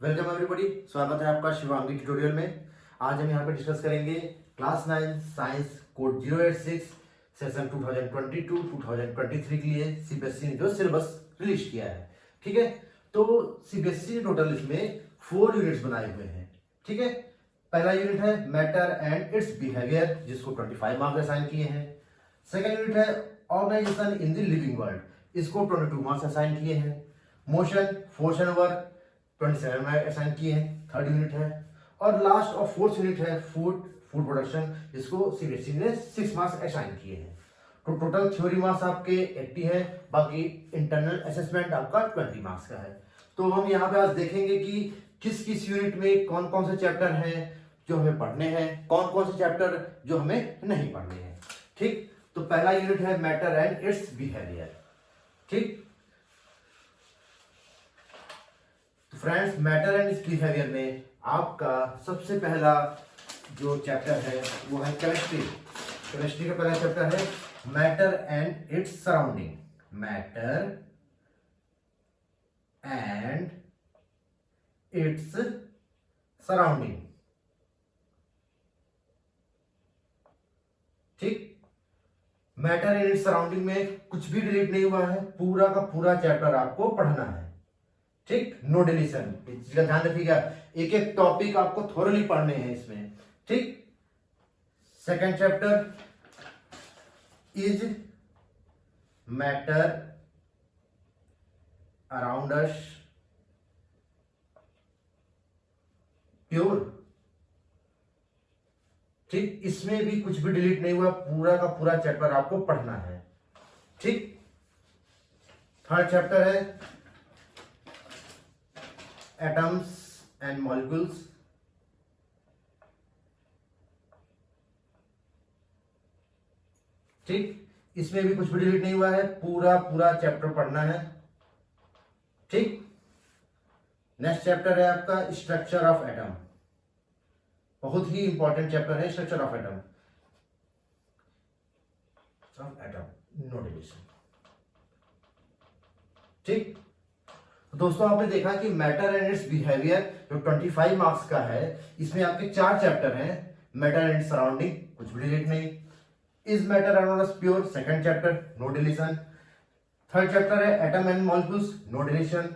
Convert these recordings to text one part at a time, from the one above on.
Welcome everybody, स्वागत है आपका शिवांगी ट्यूटोरियल में। आज हम यहाँ पे डिस्कस करेंगे क्लास 9 साइंस कोड 086 सेशन 2022-2023 के लिए सीबीएसई ने जो सिलेबस रिलीज किया है। ठीक है, तो सीबीएसई ने टोटल इसमें 4 यूनिट्स बनाए हुए हैं। ठीक है, पहला यूनिट है मैटर एंड इट्स बिहेवियर, जिसको 25 मार्क्स असाइन किए हैं। सेकेंड यूनिट है organisation in the living world, इसको 22 मार्क्स असाइन किए हैं। Motion, force and work 27 marks assign किए हैं, थर्ड यूनिट है। और लास्ट और फोर्थ यूनिट है फूड प्रोडक्शन, जिसको सीबीएसई ने 6 मार्क्स असाइन किए हैं। तो टोटल थ्योरी मार्क्स आपके 80 है, बाकी इंटरनल असेसमेंट आपका 20 मार्क्स का है। तो हम यहाँ पे आज देखेंगे कि किस किस यूनिट में कौन कौन से चैप्टर हैं जो हमें पढ़ने हैं, कौन कौन से चैप्टर जो हमें नहीं पढ़ने हैं। ठीक, तो पहला यूनिट है मैटर एंड इट्स बिहेवियर। ठीक, तो friends, matter and it's behaviour में आपका सबसे पहला जो चैप्टर है वो है केमिस्ट्री। केमिस्ट्री का पहला चैप्टर है matter and its surrounding. Matter and its surrounding. ठीक, मैटर एंड इट्स सराउंडिंग में कुछ भी डिलीट नहीं हुआ है, पूरा का पूरा चैप्टर आपको पढ़ना है। ठीक, नो डिलीशन, इस चीज का ध्यान रखिएगा। एक एक टॉपिक आपको थोरली पढ़ने हैं इसमें। ठीक, second chapter is matter around us pure. ठीक, इसमें भी कुछ भी डिलीट नहीं हुआ, पूरा का पूरा चैप्टर आपको पढ़ना है। ठीक, थर्ड चैप्टर है एटम्स एंड मॉलिक्यूल्स। ठीक, इसमें भी कुछ भी डिलीट नहीं हुआ है, पूरा पूरा चैप्टर पढ़ना है। ठीक, नेक्स्ट चैप्टर है आपका स्ट्रक्चर ऑफ एटम। बहुत ही इंपॉर्टेंट चैप्टर है structure of atom. No deletion. ठीक, तो दोस्तों आपने देखा कि मैटर एंड इट्स बिहेवियर जो 25 मार्क्स का है, इसमें आपके 4 चैप्टर हैं। मैटर एंड सराउंडिंग, कुछ भी डिलीट नहीं। Is matter around us pure, second chapter, no deletion. Third chapter है atom and molecules, no deletion.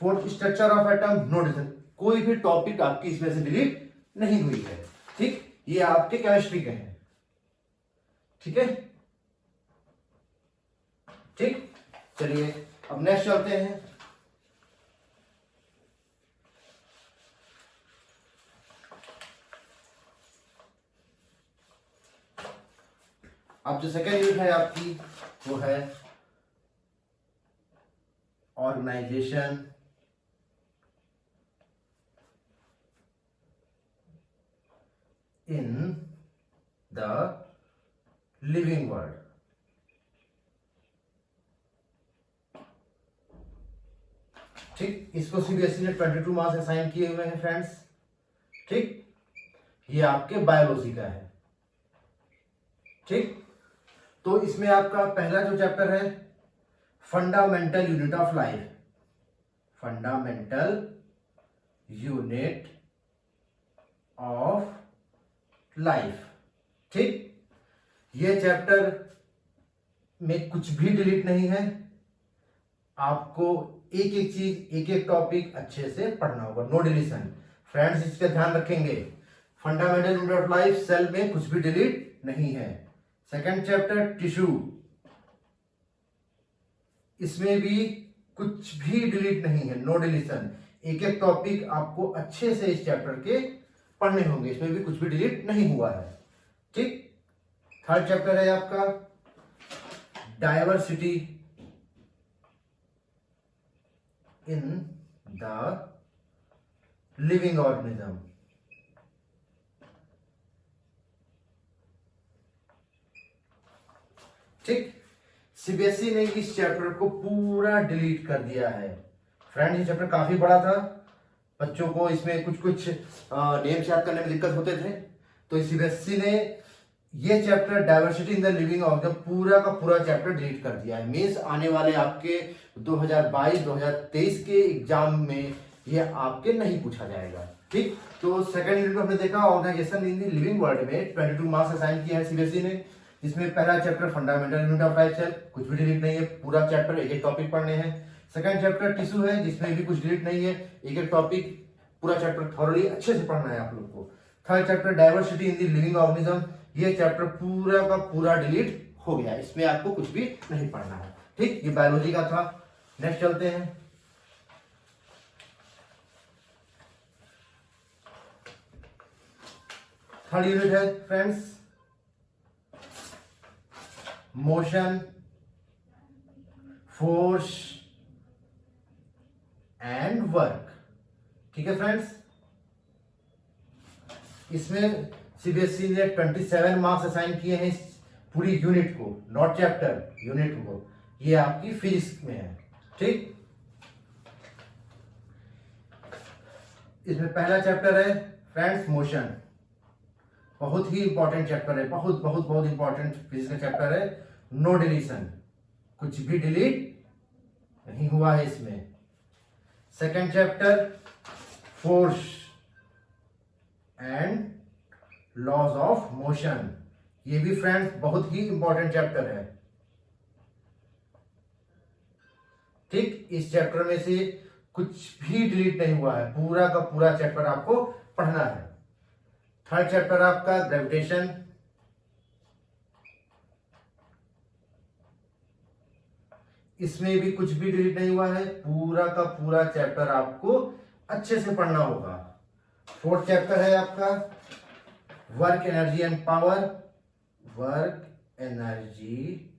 Fourth structure of atom, no deletion. कोई भी टॉपिक आपकी इसमें से डिलीट नहीं हुई है। ठीक, ये आपके केमिस्ट्री के हैं। ठीक है, ठीक, चलिए अब नेक्स्ट चलते हैं। अब जो सेकेंड यूनिट है आपकी वो है organisation in the living world. ठीक, इसको सीबीएसई ने 22 मार्क्स असाइन किए हुए हैं फ्रेंड्स। ठीक, ये आपके बायोलॉजी का है। ठीक, तो इसमें आपका पहला जो चैप्टर है fundamental unit of life. Fundamental unit of life. ठीक, ये चैप्टर में कुछ भी डिलीट नहीं है, आपको एक एक चीज, एक एक टॉपिक अच्छे से पढ़ना होगा, नो डिलीशन। फ्रेंड्स, इसका ध्यान रखेंगे, fundamental unit of life cell में कुछ भी डिलीट नहीं है। सेकेंड चैप्टर टिश्यू, इसमें भी कुछ भी डिलीट नहीं है, नो डिलीशन। एक एक टॉपिक आपको अच्छे से इस चैप्टर के पढ़ने होंगे, इसमें भी कुछ भी डिलीट नहीं हुआ है। ठीक, थर्ड चैप्टर है आपका diversity in the living organism. ठीक, सीबीएसई ने इस चैप्टर को पूरा डिलीट कर दिया है। फ्रेंड्स, ये चैप्टर काफी बड़ा था, बच्चों को इसमें कुछ कुछ नेम्स याद करने में दिक्कत होते थे, तो सीबीएसई ने ये chapter diversity in the living organism पूरा का पूरा चैप्टर डिलीट कर दिया है। मीन्स आने वाले आपके 2022-2023 के एग्जाम में ये आपके नहीं पूछा जाएगा। ठीक, तो सेकंड यूनिट में हमने देखा organisation in the living world में 22 मार्क्स असाइन किया है सीबीएसई ने, जिसमें पहला chapter fundamental unit of life, कुछ भी डिलीट नहीं है, पूरा चैप्टर एक एक टॉपिक पढ़ने हैं। सेकंड चैप्टर टिश्यू है, जिसमें भी कुछ डिलीट नहीं है, एक एक टॉपिक पूरा चैप्टर थॉरली अच्छे से पढ़ना है आप लोग को। Third chapter diversity in the living organism, ये चैप्टर पूरा का पूरा डिलीट हो गया, इसमें आपको कुछ भी नहीं पढ़ना है। ठीक, ये बायोलॉजी का था। नेक्स्ट चलते हैं। थर्ड यूनिट है friends motion, force and work. ठीक है फ्रेंड्स, इसमें सीबीएसई ने 27 मार्क्स असाइन किए हैं इस पूरी यूनिट को, नॉट चैप्टर, यूनिट को। ये आपकी फिजिक्स में है। ठीक, इसमें पहला चैप्टर है फ्रेंड्स मोशन, बहुत ही इंपॉर्टेंट चैप्टर है, बहुत बहुत बहुत इंपॉर्टेंट फिजिक्स का चैप्टर है। नो डिलीशन, कुछ भी डिलीट नहीं हुआ है इसमें। Second chapter force and laws of motion, ये भी फ्रेंड्स बहुत ही इंपॉर्टेंट चैप्टर है। ठीक, इस चैप्टर में से कुछ भी डिलीट नहीं हुआ है, पूरा का पूरा चैप्टर आपको पढ़ना है। थर्ड चैप्टर आपका ग्रेविटेशन, इसमें भी कुछ भी डिलीट नहीं हुआ है, पूरा का पूरा चैप्टर आपको अच्छे से पढ़ना होगा। फोर्थ चैप्टर है आपका work energy and power, work energy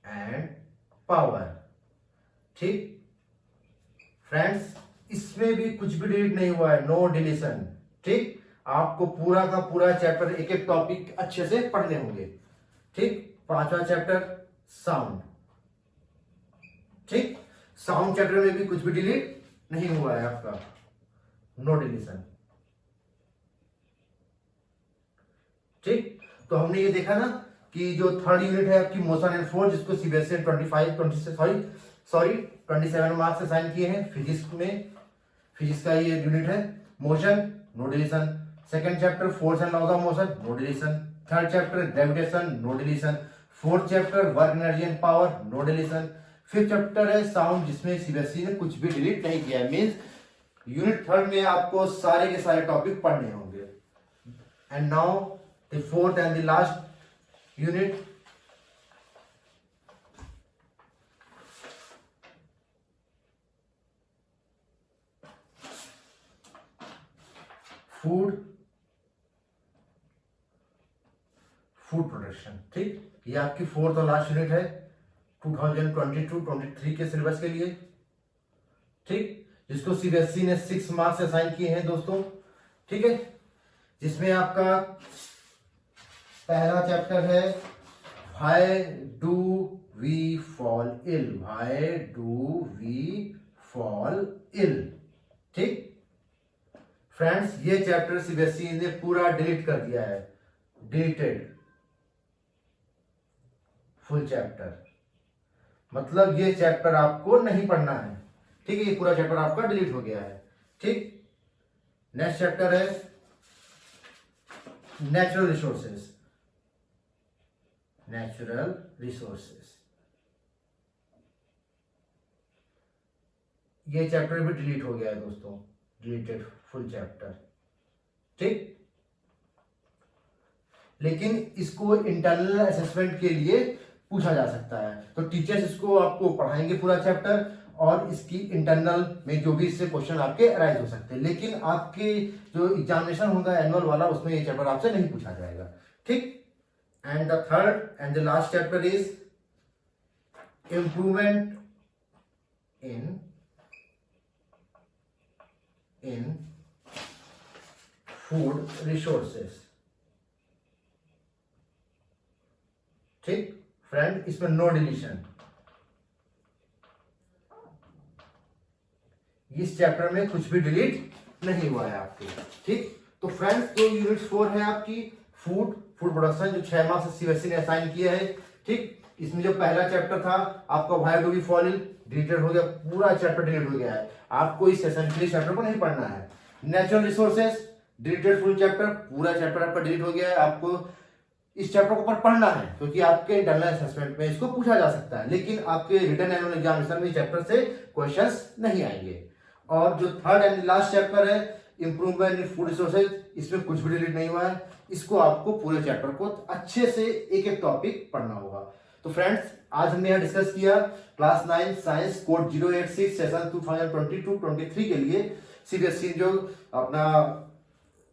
and power. ठीक फ्रेंड्स, इसमें भी कुछ भी डिलीट नहीं हुआ है, नो डिलीशन। ठीक, आपको पूरा का पूरा चैप्टर एक एक टॉपिक अच्छे से पढ़ने होंगे। ठीक, पांचवा चैप्टर साउंड। ठीक, साउंड चैप्टर में भी कुछ भी डिलीट नहीं हुआ है आपका, नो डिलीशन। ठीक, तो हमने ये देखा ना कि जो थर्ड यूनिट है आपकी मोशन एंड फोर्स, जिसको सीबीएसई 27 मार्क्स असाइन किए हैं फिजिक्स में, फिजिक्स का ये यूनिट है। Motion no deletion, second chapter force and laws of motion no deletion, third chapter gravitation no deletion, fourth chapter work energy and power no deletion, fifth chapter है sound, जिसमें CBSE ने कुछ भी delete नहीं किया है। Means unit third में आपको सारे के सारे टॉपिक पढ़ने होंगे। And now the fourth and the last unit, food production. ठीक, ये आपकी फोर्थ और लास्ट यूनिट है 2022-23 के सिलेबस के लिए। ठीक, जिसको सीबीएसई ने 6 मार्क्स असाइन किए हैं दोस्तों। ठीक है, जिसमें आपका पहला चैप्टर है why do we fall ill, why do we fall ill. ठीक फ्रेंड्स, ये चैप्टर सीबीएसई ने पूरा डिलीट कर दिया है, डिलीटेड फुल चैप्टर, मतलब ये चैप्टर आपको नहीं पढ़ना है। ठीक है, ये पूरा चैप्टर आपका डिलीट हो गया है। ठीक, नेक्स्ट चैप्टर है नेचुरल रिसोर्सेस, नेचुरल रिसोर्सेस, ये चैप्टर भी डिलीट हो गया है दोस्तों, डिलीटेड फुल चैप्टर। ठीक, लेकिन इसको इंटरनल असेसमेंट के लिए पूछा जा सकता है, तो टीचर्स इसको आपको पढ़ाएंगे पूरा चैप्टर, और इसकी इंटरनल में जो भी इससे क्वेश्चन आपके अराइज हो सकते हैं, लेकिन आपके जो एग्जामिनेशन होगा एनुअल वाला, उसमें ये चैप्टर आपसे नहीं पूछा जाएगा। ठीक, and the third and the last chapter is improvement in food resources. ठीक फ्रेंड, इसमें नो डिलीशन, इस चैप्टर में कुछ भी डिलीट नहीं हुआ है आपके। ठीक, तो फ्रेंड्स, तो यूनिट 4 है आपकी फूड प्रोडक्शन, जो 6 मार्क्स सीबीएसई ने असाइन किया है। ठीक, इसमें जो पहला चैप्टर था आपका why do we fall in, deleted हो गया, पूरा चैप्टर डिलीट हो गया है। आपको इस सेशन के लिए चैप्टर को नहीं पढ़ना है। Natural resources deleted full chapter, पूरा चैप्टर आपका डिलीट हो गया है। आपको इस चैप्टर को पढ़ना है क्योंकि आपके इंटरनल असेसमेंट में इसको पूछा जा सकता है, लेकिन आपके रिटन एनुअल एग्जामिनेशन में चैप्टर से क्वेश्चंस नहीं आएंगे। और जो थर्ड एंड लास्ट चैप्टर है इंप्रूवमेंट इन फूड रिसोर्सेज, इसमें कुछ भी डिलीट नहीं हुआ है। इसको आपको पूरे चैप्टर को अच्छे से एक एक टॉपिक पढ़ना होगा। तो फ्रेंड्स, आज हमने यहाँ डिस्कस किया क्लास 9 साइंस कोड 086 सेशन 2022-23 के लिए सीबीएसई जो अपना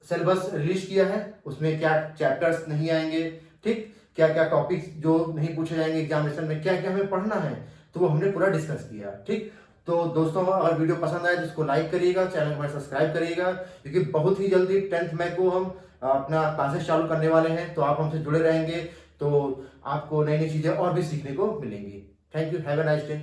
सिलेबस रिलीज किया है उसमें क्या चैप्टर्स नहीं आएंगे, ठीक, क्या क्या टॉपिक्स जो नहीं पूछे जाएंगे एग्जामिनेशन में, क्या क्या हमें पढ़ना है, तो वो हमने पूरा डिस्कस किया। ठीक, तो दोस्तों अगर वीडियो पसंद आए तो इसको लाइक करिएगा, चैनल को सब्सक्राइब करिएगा, क्योंकि बहुत ही जल्दी 10th मई को हम अपना क्लासेस चालू करने वाले हैं। तो आप हमसे जुड़े रहेंगे तो आपको नई नई चीजें और भी सीखने को मिलेंगी। Thank you, have a nice day.